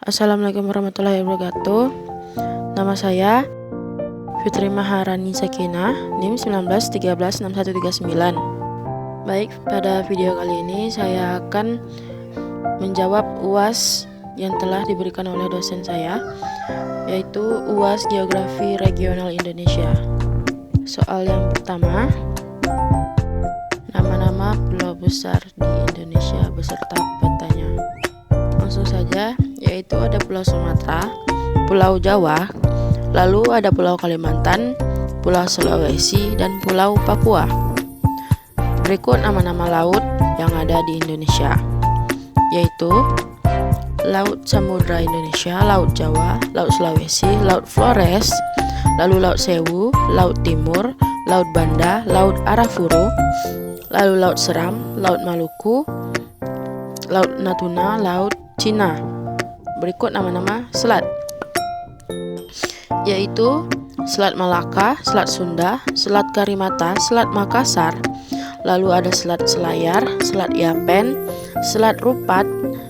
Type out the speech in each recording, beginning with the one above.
Assalamualaikum warahmatullahi wabarakatuh. Nama saya Fitri Maharani Sakinah, NIM 19136139. Baik, pada video kali ini saya akan menjawab UAS yang telah diberikan oleh dosen saya, yaitu UAS Geografi Regional Indonesia. Soal yang pertama, nama-nama pulau besar di Indonesia beserta petanya. Langsung saja, yaitu ada Pulau Sumatera, Pulau Jawa, lalu ada Pulau Kalimantan, Pulau Sulawesi, dan Pulau Papua. Berikut nama-nama laut yang ada di Indonesia, yaitu Laut Samudra Indonesia, Laut Jawa, Laut Sulawesi, Laut Flores, lalu Laut Sewu, Laut Timur, Laut Banda, Laut Arafuru, lalu Laut Seram, Laut Maluku, Laut Natuna, Laut Cina. Berikut nama-nama selat, yaitu Selat Malaka, Selat Sunda, Selat Karimata, Selat Makassar, lalu ada Selat Selayar, Selat Yapen, Selat Rupat,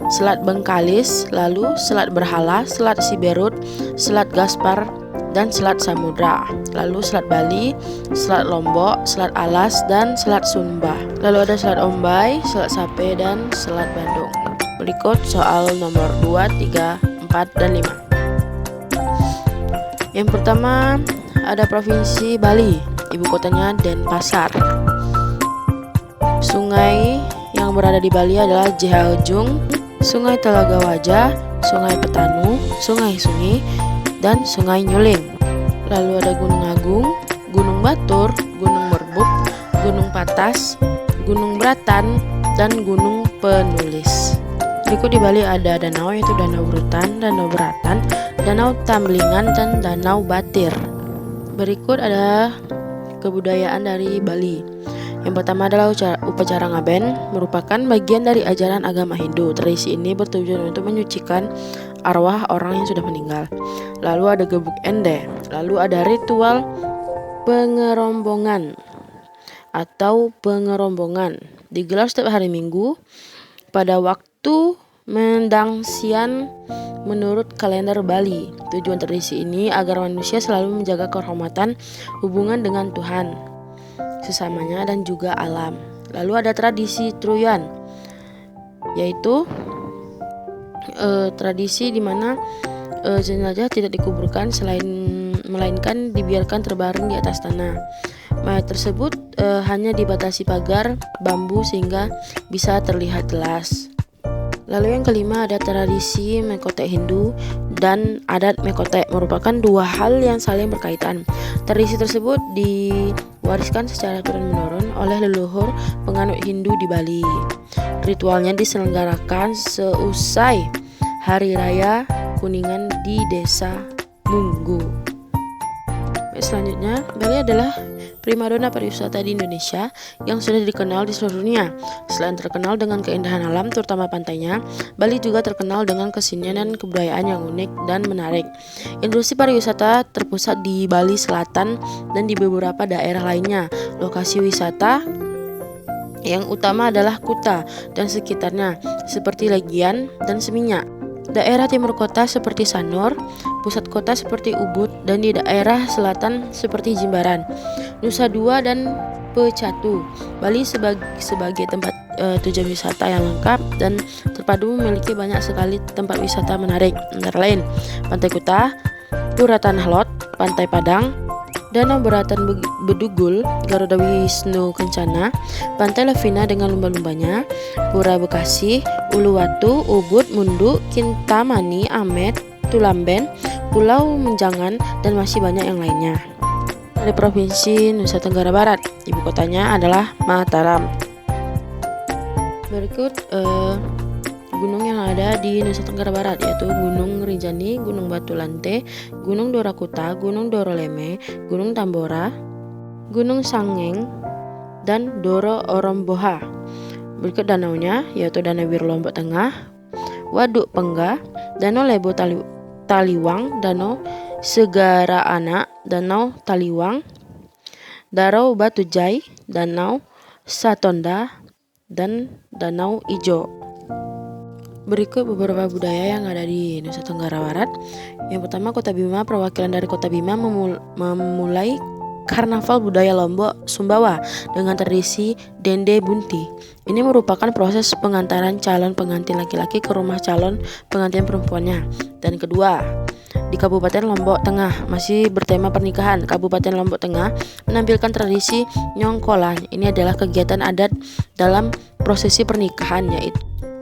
Selat Bengkalis, lalu Selat Berhala, Selat Siberut, Selat Gaspar, dan Selat Samudra, lalu Selat Bali, Selat Lombok, Selat Alas, dan Selat Sumba. Lalu ada Selat Ombai, Selat Sape, dan Selat Bandung. Berikut soal nomor 2, 3, 4, dan 5. Yang pertama ada Provinsi Bali, ibu kotanya Denpasar. Sungai yang berada di Bali adalah Jehajung, Sungai Telaga Wajah, Sungai Petanu, Sungai Sungi, dan Sungai Nyuling. Lalu ada Gunung Agung, Gunung Batur, Gunung Merbuk, Gunung Patas, Gunung Beratan, dan Gunung Penulis. Berikut di Bali ada danau, yaitu Danau Rutan, Danau Beratan, Danau Tamblingan, dan Danau Batir. Berikut ada kebudayaan dari Bali. Yang pertama adalah upacara ngaben, merupakan bagian dari ajaran agama Hindu. Tradisi ini bertujuan untuk menyucikan arwah orang yang sudah meninggal. Lalu ada gebuk ende, lalu ada ritual pengerombongan atau pengerombongan, digelar setiap hari Minggu pada waktu mendang siang menurut kalender Bali. Tujuan tradisi ini agar manusia selalu menjaga kehormatan hubungan dengan Tuhan, sesamanya, dan juga alam. Lalu ada tradisi Truyan, yaitu tradisi di mana jenazah tidak dikuburkan melainkan dibiarkan terbaring di atas tanah. Mayat tersebut hanya dibatasi pagar bambu sehingga bisa terlihat jelas. Lalu yang kelima ada tradisi Mekotek Hindu dan adat Mekotek, merupakan dua hal yang saling berkaitan. Tradisi tersebut diwariskan secara turun-menurun oleh leluhur penganut Hindu di Bali. Ritualnya diselenggarakan seusai Hari Raya Kuningan di Desa Munggu. Selanjutnya, Bali adalah primadona pariwisata di Indonesia yang sudah dikenal di seluruh dunia. Selain terkenal dengan keindahan alam, terutama pantainya, Bali juga terkenal dengan kesenian dan kebudayaan yang unik dan menarik. Industri pariwisata terpusat di Bali Selatan dan di beberapa daerah lainnya. Lokasi wisata yang utama adalah Kuta dan sekitarnya, seperti Legian dan Seminyak. Daerah timur kota seperti Sanur, pusat kota seperti Ubud, dan di daerah selatan seperti Jimbaran, Nusa Dua, dan Pecatu. Bali sebagai tempat tujuan wisata yang lengkap dan terpadu memiliki banyak sekali tempat wisata menarik, antara lain Pantai Kuta, Pura Tanah Lot, Pantai Padang, Danau Beratan Bedugul, Garuda Wisnu Kencana, Pantai Levina dengan lumba-lumbanya, Pura Bekasi, Uluwatu, Ubud, Mundu, Kintamani, Amet, Tulamben, Pulau Menjangan, dan masih banyak yang lainnya. Dari Provinsi Nusa Tenggara Barat, ibu kotanya adalah Mataram. Berikut gunung yang ada di Nusa Tenggara Barat, yaitu Gunung Rinjani, Gunung Batu Lante, Gunung Dorakuta, Gunung Doroleme, Gunung Tambora, Gunung Sangeng, dan Doro Oromboha. Berikut danaunya, yaitu Danau Biru Lombok Tengah, Waduk Pengga, Danau Lebo Taliwang, Danau Segara Anak, Danau Taliwang, Danau Batujai, Danau Satonda, dan Danau Ijo. Berikut beberapa budaya yang ada di Nusa Tenggara Barat. Yang pertama, Kota Bima. Perwakilan dari Kota Bima memulai Karnaval Budaya Lombok Sumbawa dengan tradisi Dende Bunti. Ini merupakan proses pengantaran calon pengantin laki-laki ke rumah calon pengantin perempuannya. Dan kedua, di Kabupaten Lombok Tengah, masih bertema pernikahan, Kabupaten Lombok Tengah menampilkan tradisi nyongkolan. Ini adalah kegiatan adat dalam prosesi pernikahan,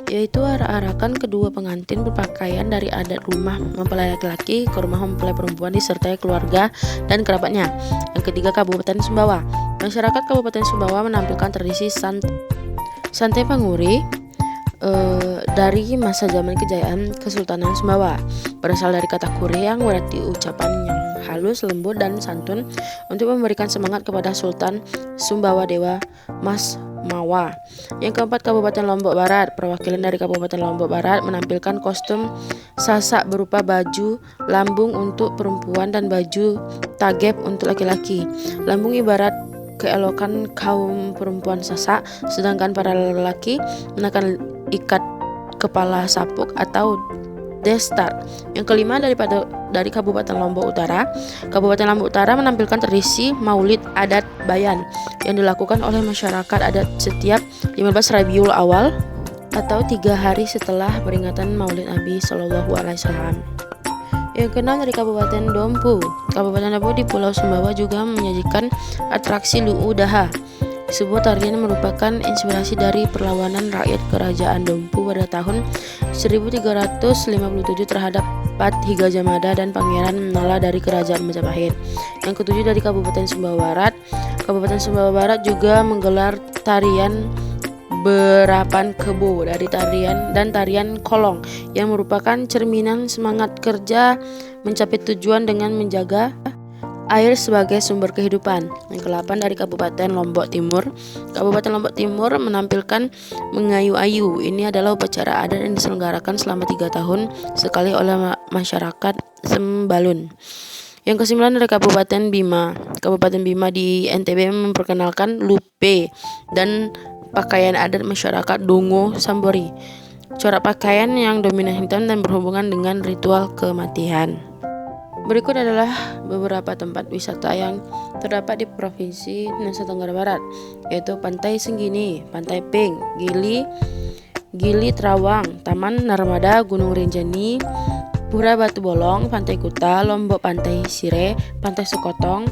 yaitu arak-arakan kedua pengantin berpakaian dari adat rumah mempelai laki-laki ke rumah mempelai perempuan disertai keluarga dan kerabatnya. Yang ketiga, Kabupaten Sumbawa. Masyarakat Kabupaten Sumbawa menampilkan tradisi Santai Panguri dari masa zaman kejayaan Kesultanan Sumbawa. Berasal dari kata kuri yang berarti ucapan yang halus, lembut, dan santun untuk memberikan semangat kepada Sultan Sumbawa Dewa Mas Mawa. Yang keempat, Kabupaten Lombok Barat. Perwakilan dari Kabupaten Lombok Barat menampilkan kostum sasak berupa baju lambung untuk perempuan dan baju tagep untuk laki-laki. Lambung ibarat keelokan kaum perempuan sasak, sedangkan para lelaki menakan ikat kepala sapuk atau destar. Yang kelima, dari Kabupaten Lombok Utara. Kabupaten Lombok Utara menampilkan tradisi Maulid adat Bayan yang dilakukan oleh masyarakat adat setiap 15 Rabiul Awal atau 3 hari setelah peringatan Maulid Nabi Shallallahu Alaihi Wasallam. Yang keenam, dari Kabupaten Dompu. Kabupaten Dompu di Pulau Sumbawa juga menyajikan atraksi Lu'u Daha. Sebuah tarian yang merupakan inspirasi dari perlawanan rakyat Kerajaan Dompu pada tahun 1357 terhadap Patih Gajah Mada dan Pangeran Nala dari Kerajaan Majapahit. Yang ketujuh, dari Kabupaten Sumbawa Barat. Kabupaten Sumbawa Barat juga menggelar tarian Berapan Kebo dari tarian Kolong yang merupakan cerminan semangat kerja mencapai tujuan dengan menjaga air sebagai sumber kehidupan. Yang ke-8, dari Kabupaten Lombok Timur. Kabupaten Lombok Timur menampilkan mengayu-ayu. Ini adalah upacara adat yang diselenggarakan selama 3 tahun sekali oleh masyarakat Sembalun. Yang ke-9, dari Kabupaten Bima. Kabupaten Bima di NTB memperkenalkan lupe dan pakaian adat masyarakat Dongo Sambori. Corak pakaian yang dominan hitam dan berhubungan dengan ritual kematian. Berikut adalah beberapa tempat wisata yang terdapat di Provinsi Nusa Tenggara Barat, yaitu Pantai Senggini, Pantai Pink, Gili Trawang, Taman Narmada, Gunung Rinjani, Pura Batu Bolong, Pantai Kuta, Lombok, Pantai Sire, Pantai Sekotong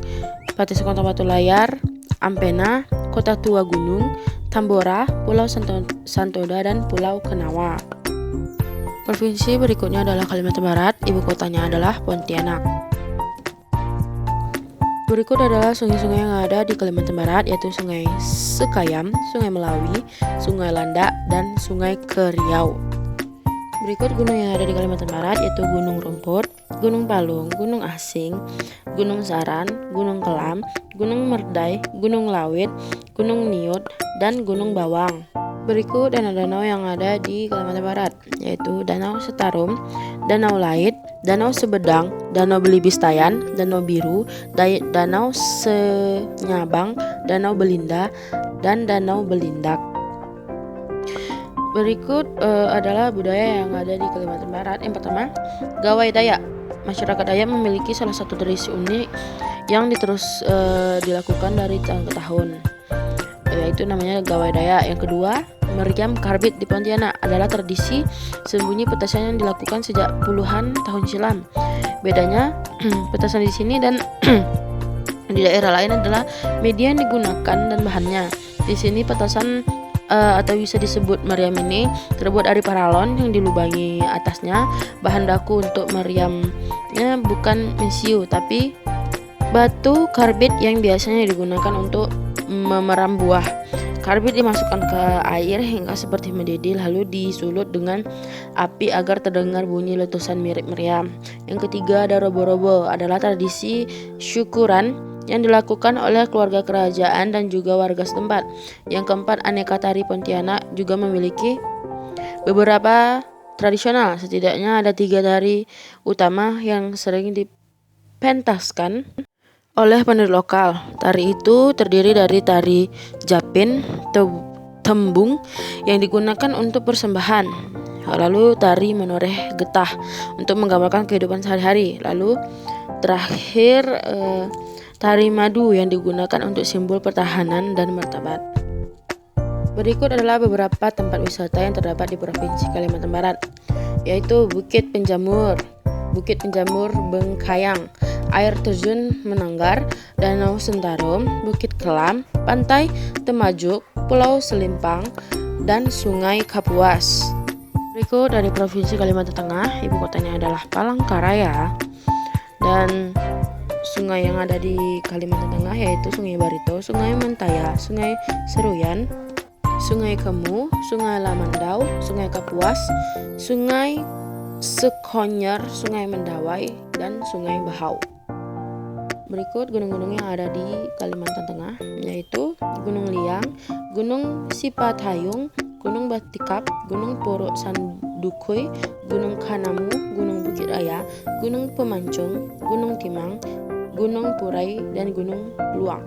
Batu Layar, Ampena, Kota Tua Gunung, Tambora, Pulau Santoda, dan Pulau Kenawa. Provinsi berikutnya adalah Kalimantan Barat, ibu kotanya adalah Pontianak. Berikut adalah sungai-sungai yang ada di Kalimantan Barat, yaitu Sungai Sekayam, Sungai Melawi, Sungai Landak, dan Sungai Keriau. Berikut gunung yang ada di Kalimantan Barat, yaitu Gunung Rumput, Gunung Palung, Gunung Asing, Gunung Saran, Gunung Kelam, Gunung Merdai, Gunung Lawit, Gunung Niut, dan Gunung Bawang. Berikut danau-danau yang ada di Kalimantan Barat, yaitu Danau Setarum, Danau Lait, Danau Sebedang, Danau Belibistayan, Danau Biru, Danau Senyabang, Danau Belinda, dan Danau Belindak. Berikut adalah budaya yang ada di Kalimantan Barat. Yang pertama, Gawai Dayak. Masyarakat Dayak memiliki salah satu tradisi unik yang dilakukan dari tahun ke tahun, yaitu namanya Gawai Dayak. Yang kedua, Meriam Karbit di Pontianak adalah tradisi sembunyi petasan yang dilakukan sejak puluhan tahun silam. Bedanya petasan di sini dan di daerah lain adalah media yang digunakan dan bahannya. Di sini petasan atau bisa disebut meriam ini terbuat dari paralon yang dilubangi atasnya. Bahan baku untuk meriamnya bukan mesiu tapi batu karbit yang biasanya digunakan untuk memeram buah. Karbit dimasukkan ke air hingga seperti mendidih, lalu disulut dengan api agar terdengar bunyi letusan mirip meriam. Yang ketiga, ada robo-robo, adalah tradisi syukuran yang dilakukan oleh keluarga kerajaan dan juga warga setempat. Yang keempat, aneka tari Pontianak juga memiliki beberapa tradisional. Setidaknya ada 3 tari utama yang sering dipentaskan oleh penari lokal. Tari itu terdiri dari tari japin, tembung yang digunakan untuk persembahan, Lalu tari menoreh getah untuk menggambarkan kehidupan sehari-hari. Lalu terakhir tari madu yang digunakan untuk simbol pertahanan dan martabat. Berikut adalah beberapa tempat wisata yang terdapat di Provinsi Kalimantan Barat, yaitu Bukit Penjamur Bengkayang, Air Terjun Menanggar, Danau Sentarum, Bukit Kelam, Pantai Temajuk, Pulau Selimpang, dan Sungai Kapuas. Berikut dari Provinsi Kalimantan Tengah, ibu kotanya adalah Palangkaraya, dan sungai yang ada di Kalimantan Tengah yaitu Sungai Barito, Sungai Mentaya, Sungai Seruyan, Sungai Kemu, Sungai Lamandau, Sungai Kapuas, Sungai Sekonyer, Sungai Mendawai, dan Sungai Bahau. Berikut gunung-gunung yang ada di Kalimantan Tengah, yaitu Gunung Liang, Gunung Sipatayung, Gunung Batikap, Gunung Porok Sandukuy, Gunung Kanamu, Gunung Bukit Raya, Gunung Pemancung, Gunung Timang, Gunung Purai, dan Gunung Luang.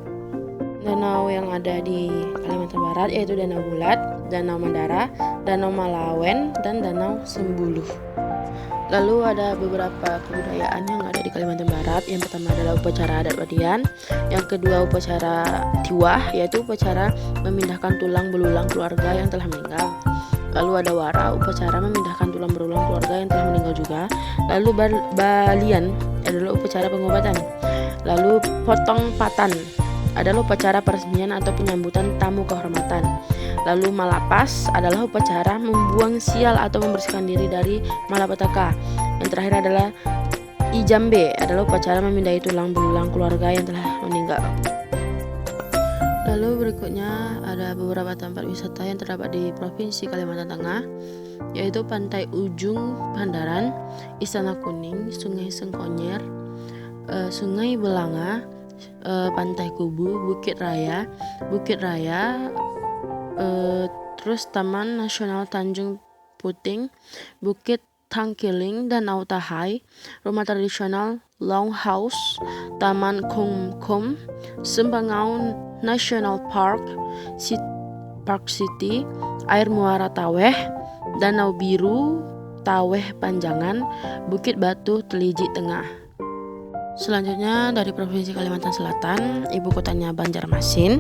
Danau yang ada di Kalimantan Barat yaitu Danau Bulat, Danau Mandara, Danau Malawen, dan Danau Sembuluh. Lalu ada beberapa kebudayaan yang ada di Kalimantan Barat. Yang pertama adalah upacara adat Wadian, yang kedua upacara Tiwah, yaitu upacara memindahkan tulang belulang keluarga yang telah meninggal. Lalu ada Wara, upacara memindahkan tulang belulang keluarga yang telah meninggal juga. Lalu Balian adalah upacara pengobatan. Lalu Potong Patan adalah upacara peresmian atau penyambutan tamu kehormatan. Lalu Malapas adalah upacara membuang sial atau membersihkan diri dari malapetaka. Yang terakhir adalah Ijambe adalah upacara memindahi tulang belulang keluarga yang telah meninggal. Lalu berikutnya ada beberapa tempat wisata yang terdapat di Provinsi Kalimantan Tengah, yaitu Pantai Ujung Pandaran, Istana Kuning, Sungai Sengkonyer, Sungai Belanga, Pantai Kubu, Bukit Raya, terus Taman Nasional Tanjung Puting, Bukit Tangkiling, Danau Tahai, Rumah Tradisional Longhouse, Taman Kumkum, Sembangau National Park, Park City, Air Muara Taweh, Danau Biru Taweh Panjangan, Bukit Batu Teliji Tengah. Selanjutnya dari Provinsi Kalimantan Selatan, ibu kotanya Banjarmasin.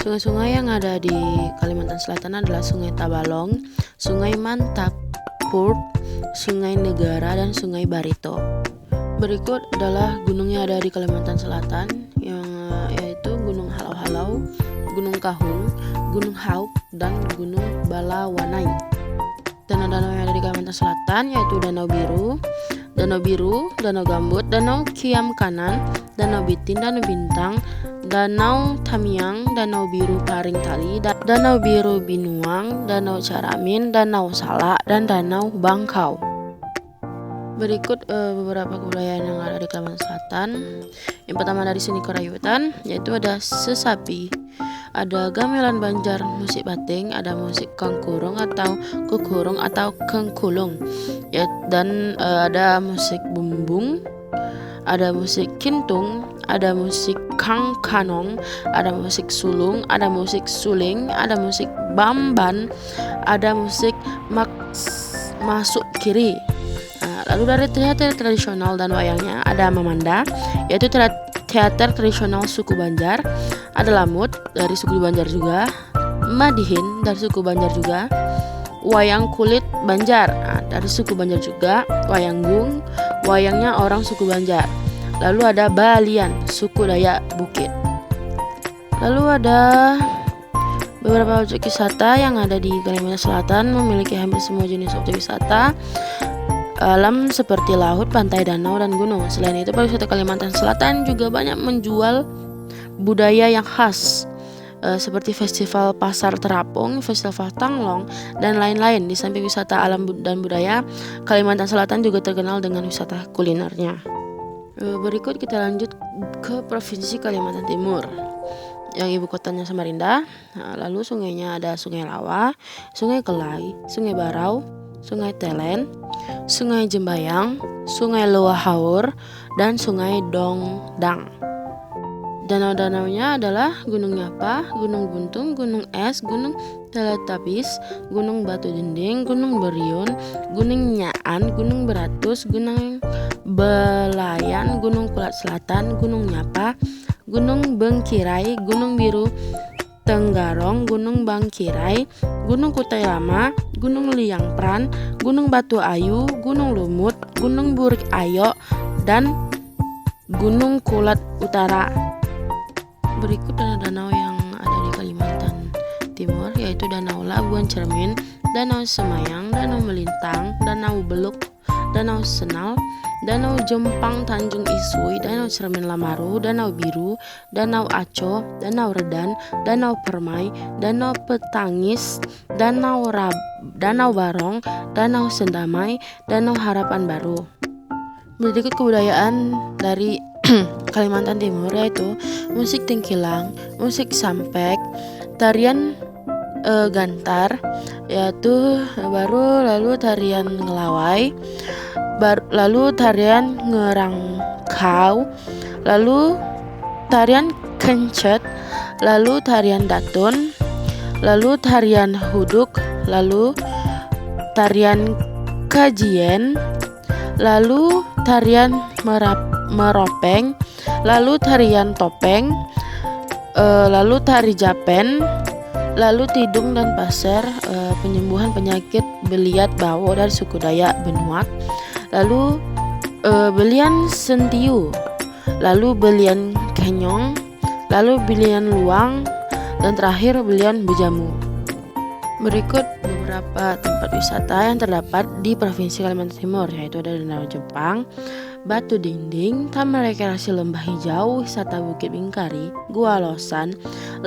Sungai-sungai yang ada di Kalimantan Selatan adalah Sungai Tabalong, Sungai Mantapur, Sungai Negara, dan Sungai Barito. Berikut adalah gunung yang ada di Kalimantan Selatan, yaitu Gunung Halau-Halau, Gunung Kahung, Gunung Hauk, dan Gunung Balawanai. Danau-danau yang ada di Kalimantan Selatan yaitu Danau Biru, Danau Gambut, Danau Kiam Kanan, Danau Bitin, Danau Bintang, Danau Tamiang, Danau Biru Paring Tali, Danau Biru Binuang, Danau Caramin, Danau Salak, dan Danau Bangkau. Berikut beberapa kebudayaan yang ada di Kalimantan Selatan. Yang pertama dari seni kerayutan, yaitu ada sesapi, ada gamelan Banjar, musik bating, ada musik kangkurung atau kukurung atau kengkulung, dan ada musik bumbung, ada musik kintung, ada musik kangkanong, ada musik sulung, ada musik suling, ada musik bamban, ada musik masuk kiri. Lalu dari teater tradisional dan wayangnya ada Mamanda, yaitu teater tradisional suku Banjar, ada Lamut dari suku Banjar juga, Madihin dari suku Banjar juga, wayang kulit Banjar dari suku Banjar juga, wayanggung, wayangnya orang suku Banjar. Lalu ada Balian, suku Dayak Bukit. Lalu ada beberapa objek wisata yang ada di Kalimantan Selatan memiliki hampir semua jenis objek wisata alam seperti laut, pantai, danau, dan gunung. Selain itu, pariwisata Kalimantan Selatan juga banyak menjual budaya yang khas seperti festival Pasar Terapung, festival Tanglong, dan lain-lain. Di samping wisata alam dan budaya, Kalimantan Selatan juga terkenal dengan wisata kulinernya. Berikut kita lanjut ke Provinsi Kalimantan Timur, yang ibu kotanya Samarinda. Lalu sungainya ada Sungai Lawa, Sungai Kelai, Sungai Barau, Sungai Telen, Sungai Jembayang, Sungai Loahaur, dan Sungai Dongdang. Danau-danaunya adalah Gunung Nyapa, Gunung Buntung, Gunung Es, Gunung Teletubbies, Gunung Batu Dinding, Gunung Beriun, Gunung Nyaan, Gunung Beratus, Gunung Belayan, Gunung Kulat Selatan, Gunung Nyapa, Gunung Bengkirai, Gunung Biru Tenggarong, Gunung Bangkirai, Gunung Kutai Lama, Gunung Liang Pran, Gunung Batu Ayu, Gunung Lumut, Gunung Burik Ayo, dan Gunung Kulat Utara. Berikut danau-danau yang ada di Kalimantan Timur, yaitu Danau Labuan Cermin, Danau Semayang, Danau Melintang, Danau Beluk, Danau Senal, Danau Jempang Tanjung Isui, Danau Cermin Lamaru, Danau Biru, Danau Aco, Danau Redan, Danau Permai, Danau Petangis, Danau Barong, Danau Sendamai, Danau Harapan Baru. Berikut kebudayaan dari Kalimantan Timur, yaitu musik Tengkilang, musik Sampek, tarian Gantar, yaitu lalu tarian Ngelawai, lalu tarian Ngerangkau, lalu tarian Kencet, lalu tarian Datun, lalu tarian Huduk, lalu tarian Kajien, lalu tarian Meropeng, lalu tarian Topeng, lalu tari Japen, lalu Tidung dan Pasir, penyembuhan penyakit beliat bawo dari suku Dayak Benuak, lalu belian Sentiu, lalu belian Kenyong, lalu belian Luang, dan terakhir belian Bejamu. Berikut beberapa tempat wisata yang terdapat di Provinsi Kalimantan Timur, yaitu ada Danau Jepang, Batu Dinding, Taman Rekreasi Lembah Hijau, Wisata Bukit Bingkari, Gua Losan,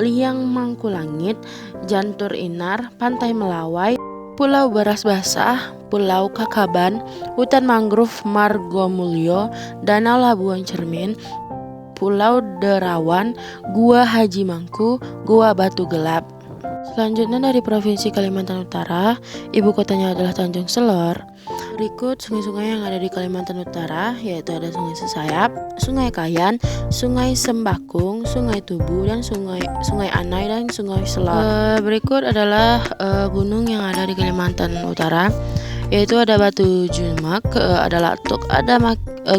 Liang Mangkulangit, Jantur Inar, Pantai Melawai, Pulau Beras Basah, Pulau Kakaban, Hutan Mangrove Margomulyo, Danau Labuan Cermin, Pulau Derawan, Gua Haji Mangku, Gua Batu Gelap. Selanjutnya dari Provinsi Kalimantan Utara, ibu kotanya adalah Tanjung Selor. Berikut sungai-sungai yang ada di Kalimantan Utara, yaitu ada Sungai Sesayap, Sungai Kayan, Sungai Sembakung, Sungai Tubu, dan Sungai Anai, dan Sungai Selor. Berikut adalah gunung yang ada di Kalimantan Utara, yaitu ada Batu Jumak, ada Latuk, ada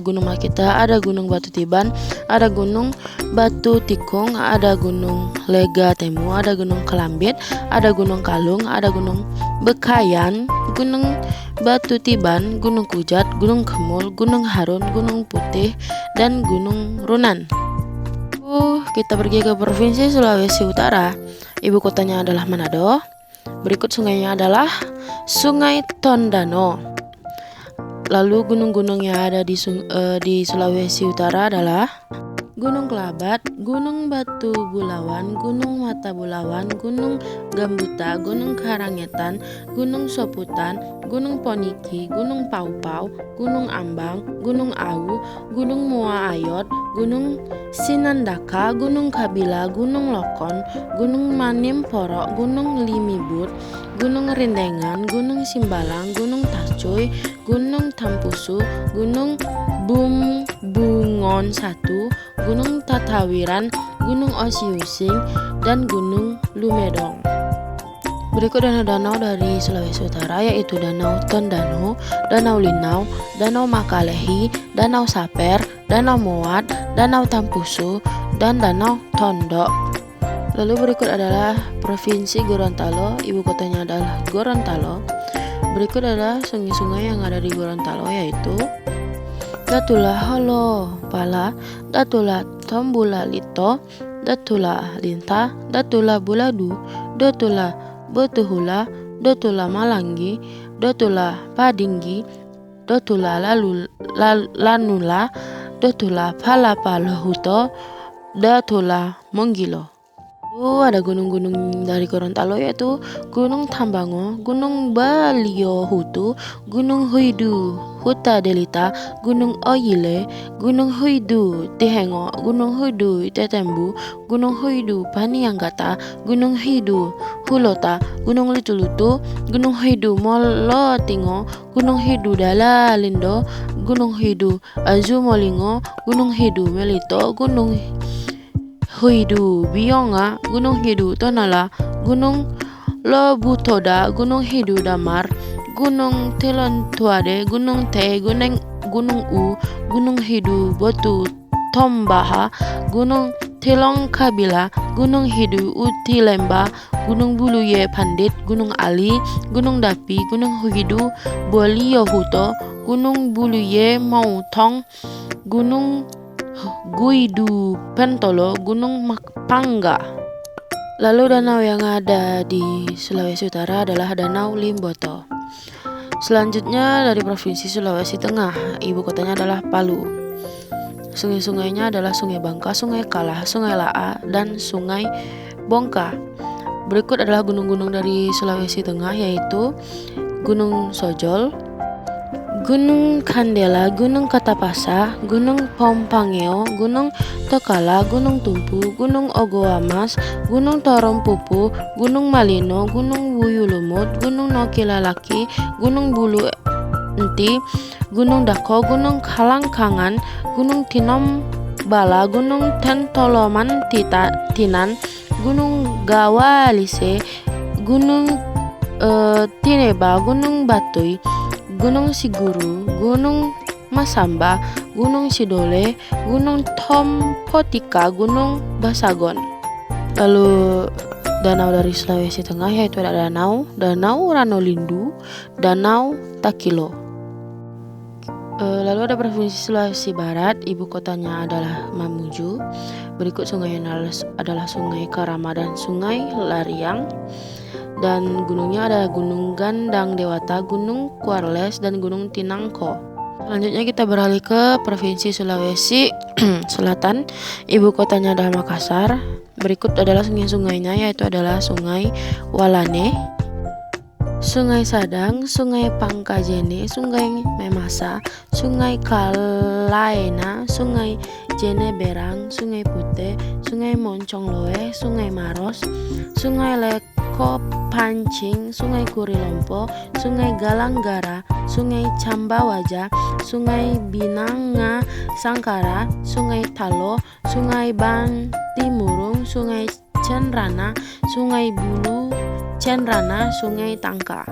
Gunung Makita, ada Gunung Batu Tiban, ada Gunung Batu Tikung, ada Gunung Lega Temu, ada Gunung Kelambit, ada Gunung Kalung, ada Gunung Bekayan, Gunung Batu Tiban, Gunung Kujat, Gunung Kemul, Gunung Harun, Gunung Putih, dan Gunung Runan. Kita pergi ke Provinsi Sulawesi Utara. Ibu kotanya adalah Manado. Berikut sungainya adalah Sungai Tondano. Lalu gunung-gunung yang ada di Sulawesi Utara adalah Gunung Kelabat, Gunung Batu Bulawan, Gunung Mata Bulawan, Gunung Gambuta, Gunung Karangetan, Gunung Soputan, Gunung Poniki, Gunung Paupau, Gunung Ambang, Gunung Awu, Gunung Mua Ayot, Gunung Sinandaka, Gunung Kabila, Gunung Lokon, Gunung Manim Porok, Gunung Limibut, Gunung Rindengan, Gunung Simbalang, Gunung Tacuy, Gunung Tampusu, Gunung Bumbungon 1, Gunung Tatawiran, Gunung Osiusing, dan Gunung Lumedong. Berikut danau-danau dari Sulawesi Utara, yaitu Danau Tondano, Danau Linau, Danau Makalehi, Danau Saper, Danau Moat, Danau Tampusu, dan Danau Tondok. Lalu berikut adalah Provinsi Gorontalo, ibu kotanya adalah Gorontalo. Berikut adalah sungai-sungai yang ada di Gorontalo, yaitu Datula Holo Pala, Datula Tombula Lito, Datula Linta, Datula Buladu, Datula Betuhula, Datula Malanggi, Datula Padinggi, Datula Lanula, Datula Palapalohuto, Datula Monggilo. Ada gunung-gunung dari Gorontalo, yaitu Gunung Tambango, Gunung Baliohutu, Gunung Huidu Huta Delita, Gunung Oyile, Gunung Huidu Tihengo, Gunung Huidu Tetembu, Gunung Huidu Panianggata, Gunung Huidu Hulota, Gunung Litulutu, Gunung Huidu Molotingo, Gunung Huidu Dalalindo, Gunung Huidu Azumolingo, Gunung Huidu Melito, Gunung Huidu Bionga, Gunung Huidu Tonala, Gunung Lobutoda, Gunung Hidu Damar, Gunung Tilontuade, Gunung Te, Gunung U, Gunung Hidu Botu Tombaha, Gunung Tilong Kabila, Gunung Hidu Utilemba, Gunung Buluye Pandit, Gunung Ali, Gunung Dapi, Gunung Hidu Boliohuto, Gunung Buluye Mautong, Gunung Guidu Pentolo, Gunung Pangga. Lalu danau yang ada di Sulawesi Utara adalah Danau Limboto. Selanjutnya dari Provinsi Sulawesi Tengah, ibu kotanya adalah Palu. Sungai-sungainya adalah Sungai Bangka, Sungai Kalah, Sungai Laa, dan Sungai Bongka. Berikut adalah gunung-gunung dari Sulawesi Tengah, yaitu Gunung Sojol, Gunung Kandela, Gunung Katapasa, Gunung Pompangeo, Gunung Tokala, Gunung Tumpu, Gunung Ogoamas, Gunung Torompupu, Gunung Malino, Gunung Wuyulumut, Gunung Nokilalaki, Gunung Bulu Enti, Gunung Dako, Gunung Kalangkangan, Gunung Tinom Bala, Gunung Tentoloman Tinan, Gunung Gawalise, Gunung Tineba, Gunung Batuy, Gunung Siguru, Gunung Masamba, Gunung Sidole, Gunung Tompotika, Gunung Basagon. Lalu danau dari Sulawesi Tengah yaitu ada Danau Ranolindu, Danau Takilo. Lalu ada Provinsi Sulawesi Barat, ibu kotanya adalah Mamuju. Berikut sungainya adalah Sungai Karama dan Sungai Lariang. Dan gunungnya ada Gunung Gandang Dewata, Gunung Kuarles, dan Gunung Tinangko. Selanjutnya kita beralih ke Provinsi Sulawesi Selatan, ibu kotanya adalah Makassar. Berikut adalah sungai-sungainya, yaitu adalah Sungai Walane, Sungai Sadang, Sungai Pangkajene, Sungai Memasa, Sungai Kalaena, Sungai Jeneberang, Sungai Putih, Sungai Moncongloe, Sungai Maros, Sungai Leko Pancing, Sungai Kurilompo, Sungai Galanggara, Sungai Cambawaja, Sungai Binanga Sangkara, Sungai Talo, Sungai Bantimurung, Sungai Cenrana, Sungai Bulu Cenrana, Sungai Tangka.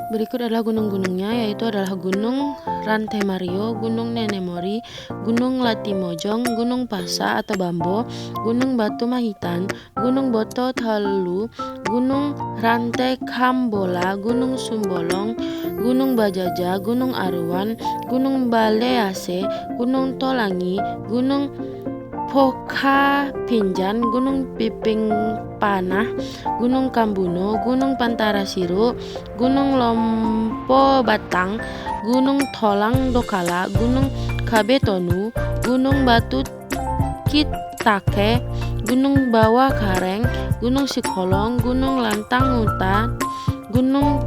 Berikut adalah gunung-gunungnya, yaitu adalah Gunung Rantai Mario, Gunung Nenemori, Gunung Latimojong, Gunung Pasa atau Bambo, Gunung Batu Mahitan, Gunung Boto Talu, Gunung Rantai Kambola, Gunung Sumbolong, Gunung Bajaja, Gunung Aruan, Gunung Balease, Gunung Tolangi, Gunung Poka Pinjan, Gunung Piping Panah, Gunung Kambuno, Gunung Pantara Siru, Gunung Lompo Batang, Gunung Tolang Dokala, Gunung Kabetonu, Gunung Batu Kitake, Gunung Bawah Kareng, Gunung Sikolong, Gunung Lantang Hutan, Gunung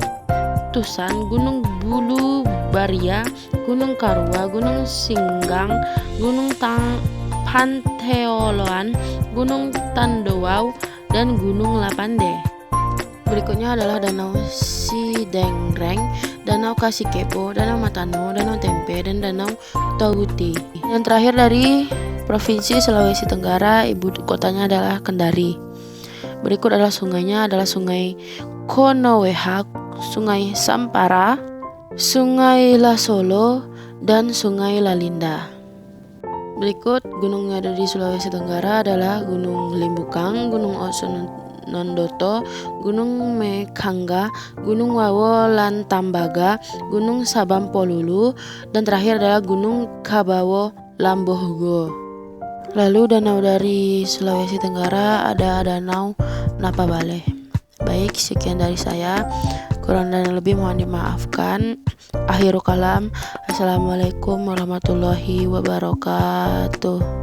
Tusan, Gunung Bulu Baria, Gunung Karua, Gunung Singgang, Gunung Panteoloan, Gunung Tandowau, dan Gunung Lapande. Berikutnya adalah Danau Sidengreng, Danau Kasikepo, Danau Matano, Danau Tempe, dan Danau Tauti. Dan terakhir dari Provinsi Sulawesi Tenggara, ibu kotanya adalah Kendari. Berikut adalah sungainya adalah Sungai Konoweha, Sungai Sampara, Sungai Lasolo, dan Sungai Lalinda. Berikut gunung yang ada di Sulawesi Tenggara adalah Gunung Limbukang, Gunung Osonondoto, Gunung Mekangga, Gunung Wawo Lantambaga, Gunung Sabampolulu, dan terakhir adalah Gunung Kabawo Lambohgo. Lalu danau dari Sulawesi Tenggara ada Danau Napabale. Baik, sekian dari saya. Kurang dan lebih mohon dimaafkan. Akhirul kalam. Assalamualaikum warahmatullahi wabarakatuh.